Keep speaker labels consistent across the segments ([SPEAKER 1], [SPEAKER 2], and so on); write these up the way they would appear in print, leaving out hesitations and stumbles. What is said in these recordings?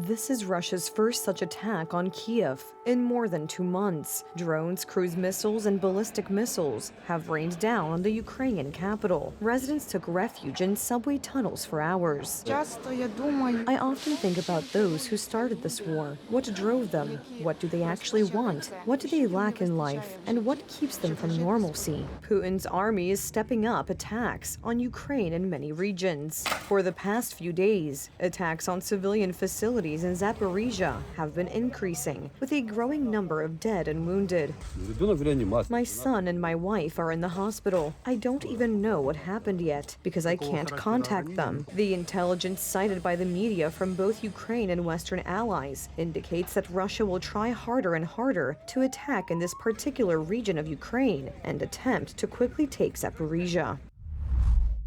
[SPEAKER 1] This is Russia's first such attack on Kiev in more than 2 months. Drones, cruise missiles, and ballistic missiles have rained down on the Ukrainian capital. Residents took refuge in subway tunnels for hours. I often think about those who started this war. What drove them? What do they actually want? What do they lack in life? And what keeps them from normalcy? Putin's army is stepping up attacks on Ukraine in many regions. For the past few days, attacks on civilian facilities in Zaporizhzhia have been increasing, with a growing number of dead and wounded. My son and my wife are in the hospital. I don't even know what happened yet, because I can't contact them. The intelligence cited by the media from both Ukraine and Western allies indicates that Russia will try harder and harder to attack in this particular region of Ukraine and attempt to quickly take Zaporizhzhia.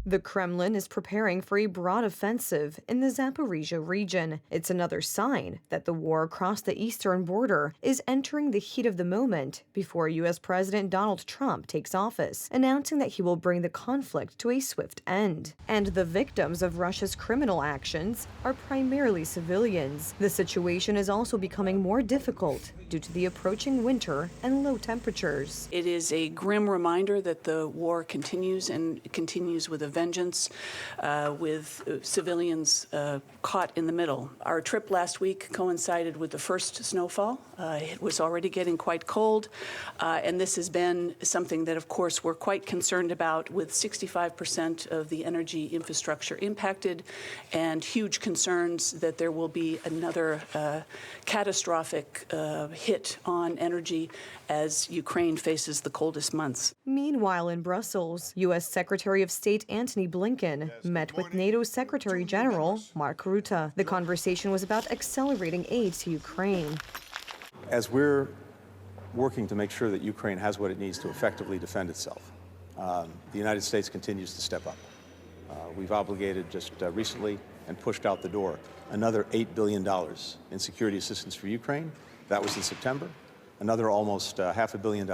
[SPEAKER 1] The Kremlin is preparing for a broad offensive in the Zaporizhzhia region. It's another sign that the war across the eastern border is entering the heat of the moment before U.S. President Donald Trump takes office, announcing that he will bring the conflict to a swift end. And the victims of Russia's criminal actions are primarily civilians. The situation is also becoming more difficult due to the approaching winter and low temperatures.
[SPEAKER 2] It is a grim reminder that the war continues and continues with a vengeance, with civilians caught in the middle. Our trip last week coincided with the first snowfall. It was already getting quite cold, and this has been something that, of course, we're quite concerned about, with 65% of the energy infrastructure impacted and huge concerns that there will be another catastrophic hit on energy as Ukraine faces the coldest months.
[SPEAKER 1] Meanwhile, in Brussels, U.S. Secretary of State Antony Blinken met with NATO Secretary General Mark Rutte. The conversation was about accelerating aid to Ukraine.
[SPEAKER 3] As we're working to make sure that Ukraine has what it needs to effectively defend itself, the United States continues to step up. We've obligated just recently and pushed out the door another $8 billion in security assistance for Ukraine. That was in September. Another almost $500 million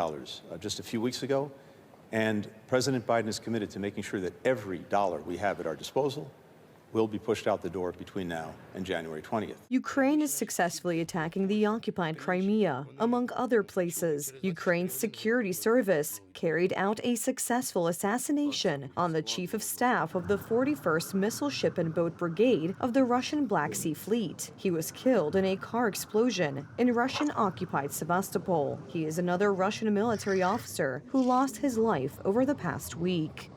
[SPEAKER 3] just a few weeks ago. And President Biden is committed to making sure that every dollar we have at our disposal will be pushed out the door between now and January 20th.
[SPEAKER 1] Ukraine is successfully attacking the occupied Crimea, among other places. Ukraine's security service carried out a successful assassination on the chief of staff of the 41st Missile Ship and Boat Brigade of the Russian Black Sea Fleet. He was killed in a car explosion in Russian-occupied Sevastopol. He is another Russian military officer who lost his life over the past week.